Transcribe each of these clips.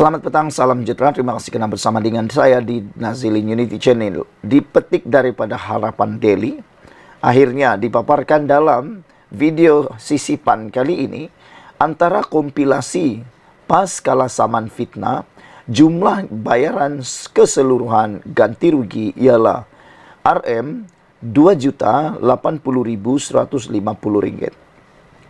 Selamat petang, salam sejahtera. Terima kasih kerana bersama dengan saya di Nazilin Unity Channel. Dipetik daripada Harapan Daily, akhirnya dipaparkan dalam video sisipan kali ini antara kompilasi PAS kalah saman fitnah, jumlah bayaran keseluruhan ganti rugi ialah RM RM2.080.150.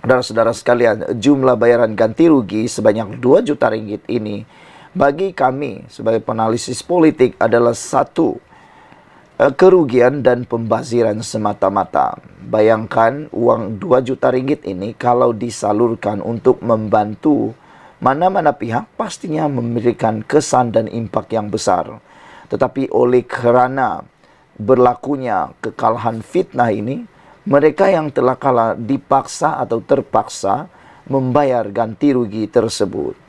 Saudara-saudara sekalian, jumlah bayaran ganti rugi sebanyak 2 juta ringgit ini bagi kami sebagai penalisis politik adalah satu kerugian dan pembaziran semata-mata. Bayangkan uang 2 juta ringgit ini kalau disalurkan untuk membantu mana-mana pihak pastinya memberikan kesan dan impak yang besar. Tetapi oleh kerana berlakunya kekalahan fitnah ini, mereka yang telah kalah dipaksa atau terpaksa membayar ganti rugi tersebut.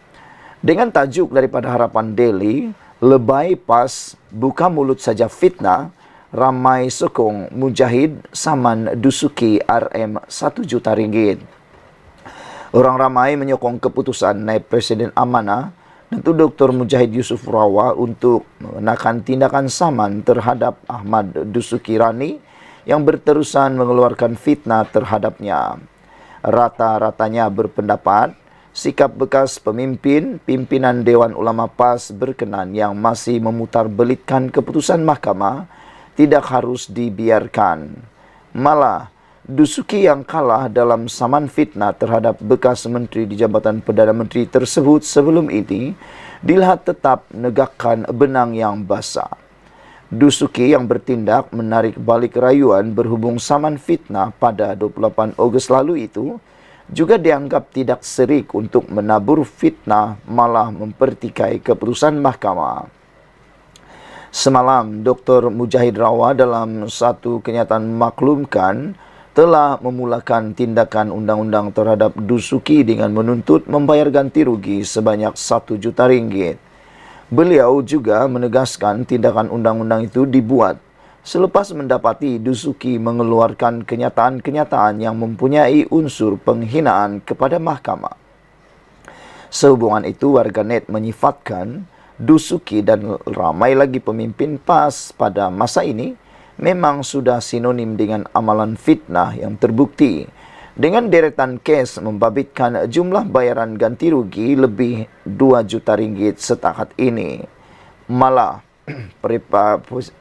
Dengan tajuk daripada Harapan Daily, lebay PAS buka mulut saja fitnah, ramai sokong Mujahid saman dusuki RM 1 juta ringgit. Orang ramai menyokong keputusan Naib Presiden Amanah Datuk Dr. Mujahid Yusof Rawah untuk mengenakan tindakan saman terhadap Ahmad Dusuki Rani yang berterusan mengeluarkan fitnah terhadapnya. Rata-ratanya berpendapat sikap bekas pimpinan Dewan Ulama PAS berkenan yang masih memutarbelitkan keputusan mahkamah tidak harus dibiarkan. Malah, Dusuki yang kalah dalam saman fitnah terhadap bekas menteri di Jabatan Perdana Menteri tersebut sebelum ini dilihat tetap negakkan benang yang basah. Dusuki yang bertindak menarik balik rayuan berhubung saman fitnah pada 28 Ogos lalu itu juga dianggap tidak serik untuk menabur fitnah, malah mempertikai keputusan mahkamah. Semalam, Dr. Mujahid Rawah dalam satu kenyataan maklumkan telah memulakan tindakan undang-undang terhadap Dusuki dengan menuntut membayar ganti rugi sebanyak 1 juta ringgit. Beliau juga menegaskan tindakan undang-undang itu dibuat selepas mendapati Dusuki mengeluarkan kenyataan-kenyataan yang mempunyai unsur penghinaan kepada mahkamah. Sehubungan itu, warganet menyifatkan Dusuki dan ramai lagi pemimpin PAS pada masa ini memang sudah sinonim dengan amalan fitnah yang terbukti, dengan deretan kes membabitkan jumlah bayaran ganti rugi lebih 2 juta ringgit setakat ini. Malah,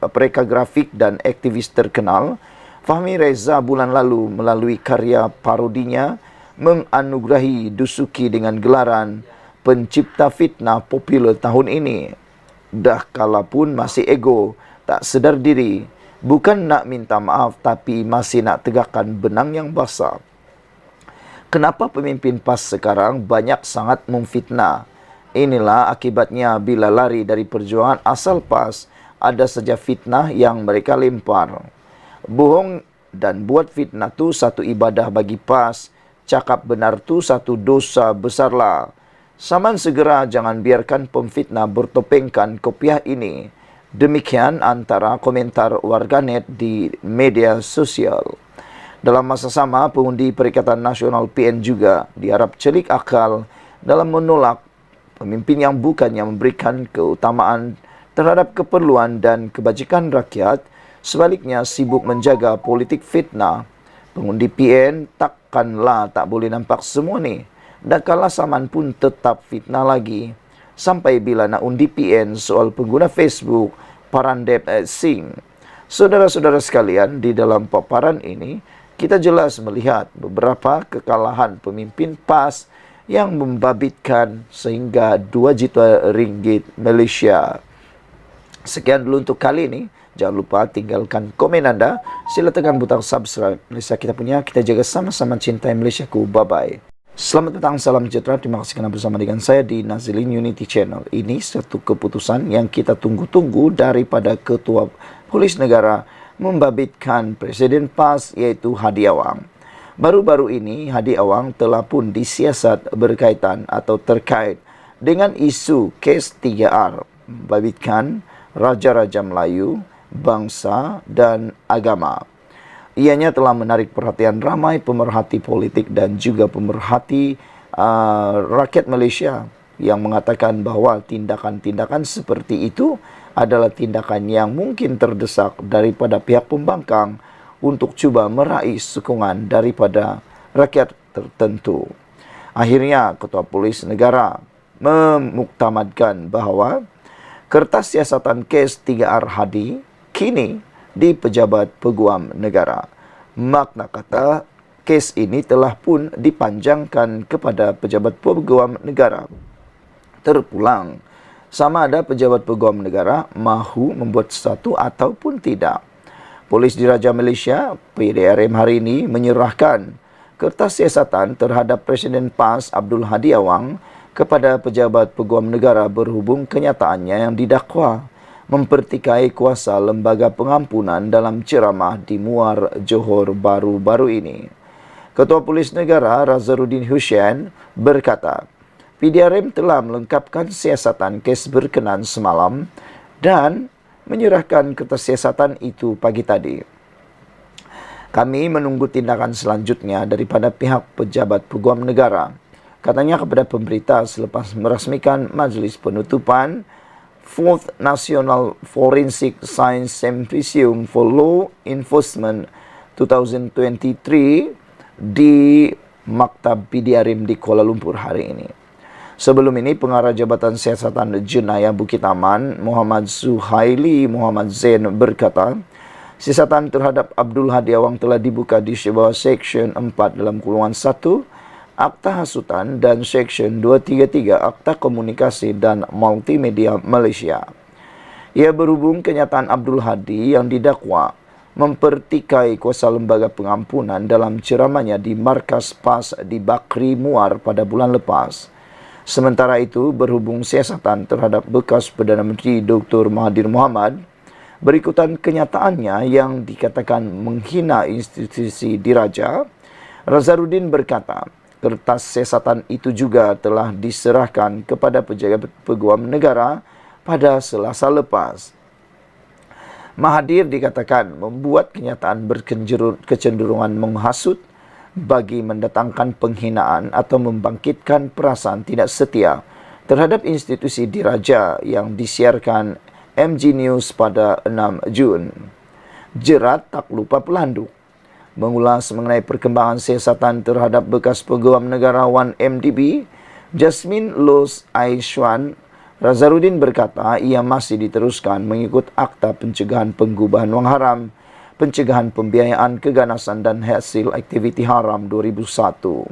pereka grafik dan aktivis terkenal Fahmi Reza bulan lalu melalui karya parodinya menganugerahi Dusuki dengan gelaran pencipta fitnah popular tahun ini. Dah kala pun masih ego, tak sedar diri, bukan nak minta maaf tapi masih nak tegakkan benang yang basah. Kenapa pemimpin PAS sekarang banyak sangat memfitnah? Inilah akibatnya bila lari dari perjuangan asal PAS, ada saja fitnah yang mereka lempar. Bohong dan buat fitnah tu satu ibadah bagi PAS, cakap benar tu satu dosa besarlah. Saman segera jangan biarkan pemfitnah bertopengkan kopiah ini. Demikian antara komentar warganet di media sosial. Dalam masa sama, pengundi Perikatan Nasional PN juga diharap celik akal dalam menolak pemimpin yang bukannya memberikan keutamaan terhadap keperluan dan kebajikan rakyat, sebaliknya sibuk menjaga politik fitnah. Pengundi PN takkanlah tak boleh nampak semua ni. Dan kalah saman pun tetap fitnah lagi. Sampai bila nak undi PN soal pengguna Facebook, Parandep Singh. Saudara-saudara sekalian, di dalam paparan ini, kita jelas melihat beberapa kekalahan pemimpin PAS yang membabitkan sehingga 2 juta ringgit Malaysia. Sekian dulu untuk kali ini. Jangan lupa tinggalkan komen anda. Sila tekan butang subscribe. Malaysia kita punya, kita jaga sama-sama cintai Malaysia ku. Bye-bye. Selamat petang, salam sejahtera. Terima kasih kerana bersama dengan saya di Nazilin Unity Channel. Ini satu keputusan yang kita tunggu-tunggu daripada Ketua Polis Negara membabitkan Presiden PAS iaitu Hadi Awang. Baru-baru ini Hadi Awang telah pun disiasat berkaitan atau terkait dengan isu kes 3R, membabitkan Raja-Raja Melayu, bangsa dan agama. Ianya telah menarik perhatian ramai pemerhati politik dan juga pemerhati rakyat Malaysia yang mengatakan bahawa tindakan-tindakan seperti itu adalah tindakan yang mungkin terdesak daripada pihak pembangkang untuk cuba meraih sokongan daripada rakyat tertentu. Akhirnya, Ketua Polis Negara memuktamadkan bahawa kertas siasatan kes 3R Hadi kini di Pejabat Peguam Negara. Makna kata, kes ini telah pun dipanjangkan kepada Pejabat Peguam Negara. Terpulang, sama ada Pejabat Peguam Negara mahu membuat sesuatu ataupun tidak. Polis Diraja Malaysia, PDRM hari ini menyerahkan kertas siasatan terhadap Presiden PAS Abdul Hadi Awang kepada Pejabat Peguam Negara berhubung kenyataannya yang didakwa mempertikai kuasa lembaga pengampunan dalam ceramah di Muar, Johor baru-baru ini. Ketua Polis Negara Razaruddin Hussein berkata, PDRM telah melengkapkan siasatan kes berkenan semalam dan menyerahkan kertas siasatan itu pagi tadi. Kami menunggu tindakan selanjutnya daripada pihak Pejabat Peguam Negara. Katanya kepada pemberita selepas merasmikan majlis penutupan 4th National Forensic Science Symposium for Law Enforcement 2023 di Maktab PDRM di Kuala Lumpur hari ini. Sebelum ini, Pengarah Jabatan Siasatan Jenayah Bukit Aman, Muhammad Suhaili Muhammad Zain berkata, siasatan terhadap Abdul Hadi Awang telah dibuka di bawah Seksyen 4 dalam kurungan 1 Akta Hasutan dan Seksyen 233 Akta Komunikasi dan Multimedia Malaysia. Ia berhubung kenyataan Abdul Hadi yang didakwa mempertikai kuasa lembaga pengampunan dalam ceramahnya di Markas PAS di Bakri Muar pada bulan lepas. Sementara itu, berhubung siasatan terhadap bekas Perdana Menteri Dr. Mahathir Mohamad, berikutan kenyataannya yang dikatakan menghina institusi diraja, Razaruddin berkata, kertas siasatan itu juga telah diserahkan kepada Pejabat Peguam Negara pada Selasa lepas. Mahathir dikatakan membuat kenyataan berkecenderungan menghasut bagi mendatangkan penghinaan atau membangkitkan perasaan tidak setia terhadap institusi diraja yang disiarkan MG News pada 6 Jun. Jerat tak lupa pelanduk. Mengulas mengenai perkembangan siasatan terhadap bekas Peguam Negara 1MDB, Jasmine Los Aishwan, Razaruddin berkata ia masih diteruskan mengikut Akta Pencegahan Penggubahan Wang Haram, Pencegahan Pembiayaan Keganasan dan Hasil Aktiviti Haram 2001.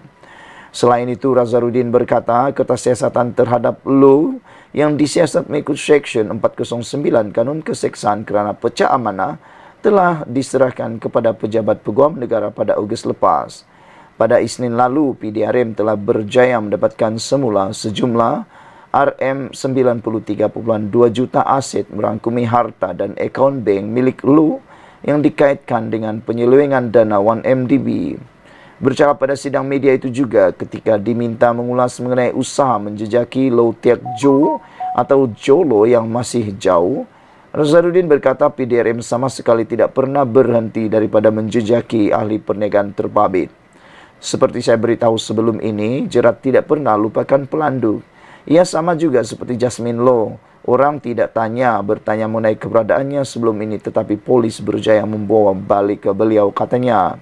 Selain itu, Razaruddin berkata kertas siasatan terhadap Lu yang disiasat mengikut Seksyen 409 Kanun Keseksaan kerana pecah amanah telah diserahkan kepada Pejabat Peguam Negara pada Ogos lepas. Pada Isnin lalu, PDRM telah berjaya mendapatkan semula sejumlah RM93.2 juta aset merangkumi harta dan akaun bank milik Lu yang dikaitkan dengan penyelewengan dana 1MDB. Bercakap pada sidang media itu juga ketika diminta mengulas mengenai usaha menjejaki Low Tiak Jo atau Jolo yang masih jauh, Razaruddin berkata PDRM sama sekali tidak pernah berhenti daripada menjejaki ahli perniagaan terbabit. Seperti saya beritahu sebelum ini, Jerat tidak pernah lupakan pelanduk. Ia sama juga seperti Jasmine Low. Orang tidak bertanya mengenai keberadaannya sebelum ini, tetapi polis berjaya membawa balik ke beliau, katanya.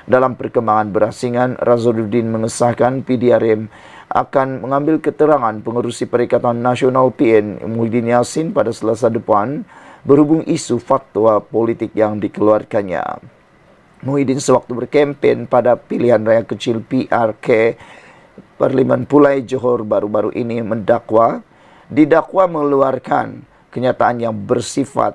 Dalam perkembangan berasingan, Razaruddin mengesahkan PDRM akan mengambil keterangan pengerusi Perikatan Nasional PN Muhyiddin Yassin pada Selasa depan berhubung isu fatwa politik yang dikeluarkannya. Muhyiddin sewaktu berkempen pada pilihan raya kecil PRK Parlimen Pulai Johor baru-baru ini didakwa mengeluarkan kenyataan yang bersifat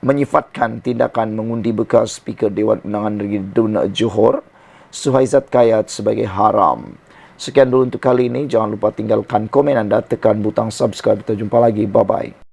menyifatkan tindakan mengundi bekas Speaker Dewan Undangan Negeri Dun Johor, Suhaizat Kayat sebagai haram. Sekian dulu untuk kali ini. Jangan lupa tinggalkan komen anda, tekan butang subscribe. Kita jumpa lagi. Bye-bye.